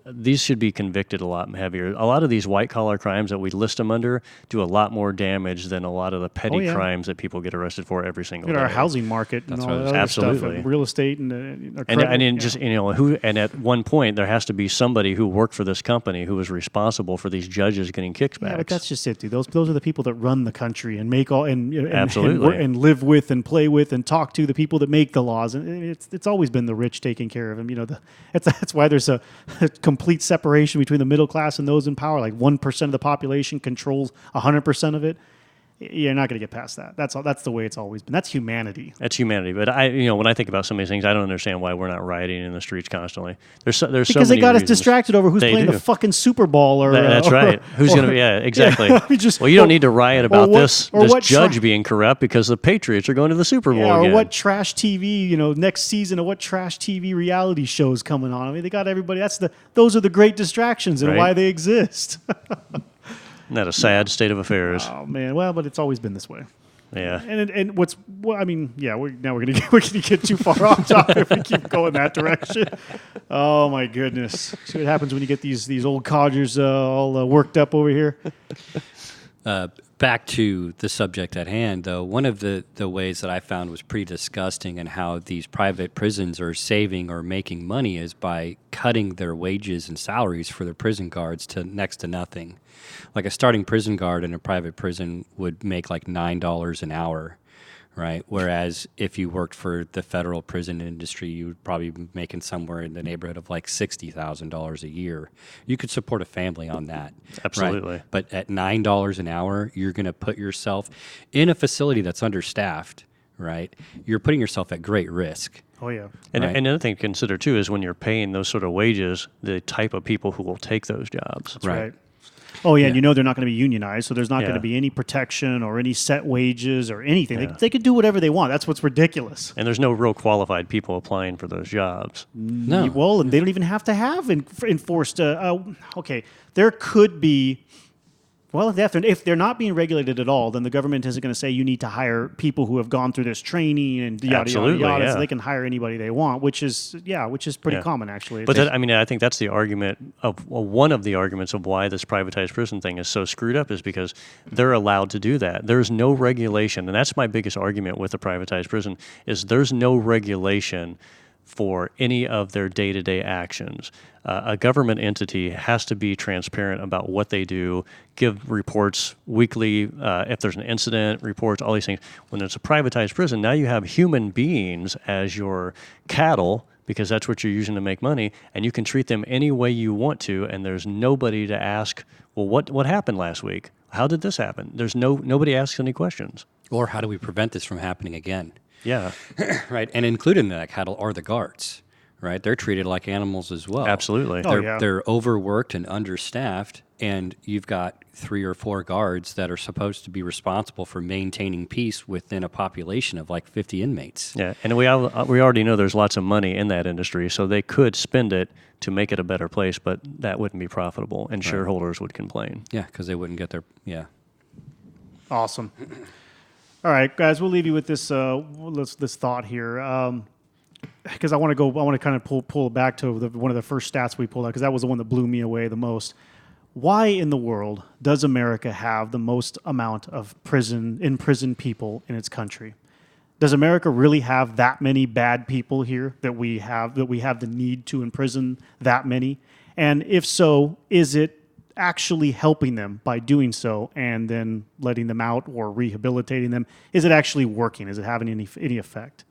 these should be convicted a lot heavier. A lot of these white collar crimes that we list them under do a lot more damage than a lot of the petty Oh, yeah. crimes that people get arrested for every single Look at day. our housing market and That's all what I that was- other stuff, Absolutely. and real estate and And credit, yeah. just and at one point there has to be somebody who worked for this company who was responsible for these judges getting kickbacks. Yeah, but that's just it, dude. Those are the people that run the country and make all and Absolutely. and live with and play with and talk to the people that make the laws. And it's always been the rich taking care of them. That's why there's a complete separation between the middle class and those in power. Like 1% of the population controls 100% of it. You're not going to get past that. That's all. That's the way it's always been. That's humanity. That's humanity. But when I think about some of these things, I don't understand why we're not rioting in the streets constantly. There's so Because many they got us reasons. distracted over who's They playing do. the fucking Super Bowl or That's right. Who's going to be? Yeah, exactly. I mean, just- well, you don't or- need to riot or about what- this or what judge tri- being corrupt because the Patriots are going to the Super Bowl Yeah, or again. what trash TV, next season of what trash TV reality shows coming on. I mean, they got everybody. Those are the great distractions and Right. why they exist. Isn't that a sad state of affairs? Oh man, well, but it's always been this way. Yeah. And I mean, yeah, we're gonna get too far off topic if we keep going that direction. Oh my goodness! See what happens when you get these old codgers all worked up over here. Back to the subject at hand, though, one of the ways that I found was pretty disgusting and how these private prisons are saving or making money is by cutting their wages and salaries for their prison guards to next to nothing. Like a starting prison guard in a private prison would make like $9 an hour, right? Whereas if you worked for the federal prison industry, you would probably be making somewhere in the neighborhood of like $60,000 a year. You could support a family on that. right? Absolutely. But at $9 an hour, you're going to put yourself in a facility that's understaffed, right? You're putting yourself at great risk. Oh yeah. And Right. another thing to consider too is when you're paying those sort of wages, the type of people who will take those jobs. That's right. Oh yeah, and Yeah. they're not going to be unionized, so there's not going Yeah. to be any protection or any set wages or anything. Yeah. They could do whatever they want. That's what's ridiculous. And there's no real qualified people applying for those jobs. No. Well, and they don't even have to have enforced. Okay, there could be. Well, if they're not being regulated at all, then the government isn't going to say you need to hire people who have gone through this training and yada Absolutely, yada yada. So yeah. they can hire anybody they want, which is pretty Yeah. common actually. But I think that's the argument of one of the arguments of why this privatized prison thing is so screwed up is because they're allowed to do that. There's no regulation, and that's my biggest argument with the privatized prison is there's no regulation for any of their day-to-day actions. A government entity has to be transparent about what they do, give reports weekly, if there's an incident, reports, all these things. When it's a privatized prison, now you have human beings as your cattle because that's what you're using to make money, and you can treat them any way you want to, and there's nobody to ask, well, what happened last week? How did this happen? Nobody asks any questions. Or how do we prevent this from happening again? Yeah, Right, and included in that cattle are the guards, right? They're treated like animals as well. absolutely. Oh, They're, yeah. they're overworked and understaffed, and you've got 3 or 4 guards that are supposed to be responsible for maintaining peace within a population of like 50 inmates. Yeah, and we already know there's lots of money in that industry, so they could spend it to make it a better place, but that wouldn't be profitable, and shareholders would complain. Yeah, because they wouldn't get their, Awesome. All right, guys, we'll leave you with this this thought here, because I want to kind of pull it back to one of the first stats we pulled out, because that was the one that blew me away the most. Why in the world does America have the most amount of imprisoned people in its country? Does America really have that many bad people here that we have the need to imprison that many? And if so, is it actually helping them by doing so and then letting them out or rehabilitating them? Is it actually working? Is it having any effect?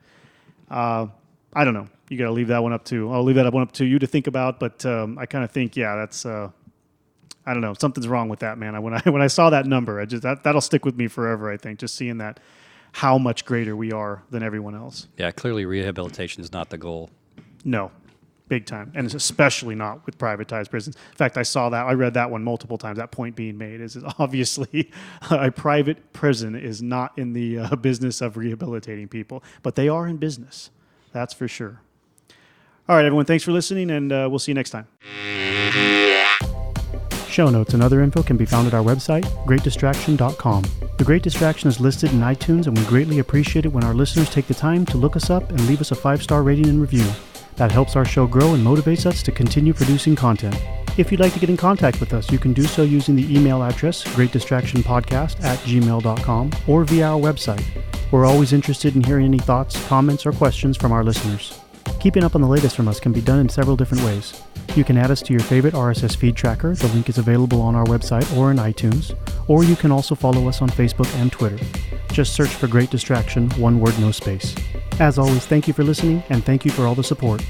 I don't know. You got to leave that one up to. I'll leave that one up to you to think about. But I kind of think, yeah, that's. I don't know. Something's wrong with that, man. When I saw that number, that'll stick with me forever. I think just seeing that. How much greater we are than everyone else. Yeah, clearly rehabilitation is not the goal. No, big time. And it's especially not with privatized prisons. In fact, I read that one multiple times. That point being made is obviously a private prison is not in the business of rehabilitating people, but they are in business. That's for sure. All right, everyone, thanks for listening, and we'll see you next time. Show notes and other info can be found at our website, greatdistraction.com. The Great Distraction is listed in iTunes, and we greatly appreciate it when our listeners take the time to look us up and leave us a 5-star rating and review. That helps our show grow and motivates us to continue producing content. If you'd like to get in contact with us, you can do so using the email address, greatdistractionpodcast@gmail.com, or via our website. We're always interested in hearing any thoughts, comments, or questions from our listeners. Keeping up on the latest from us can be done in several different ways. You can add us to your favorite RSS feed tracker. The link is available on our website or in iTunes. Or you can also follow us on Facebook and Twitter. Just search for Great Distraction, one word, no space. As always, thank you for listening, and thank you for all the support.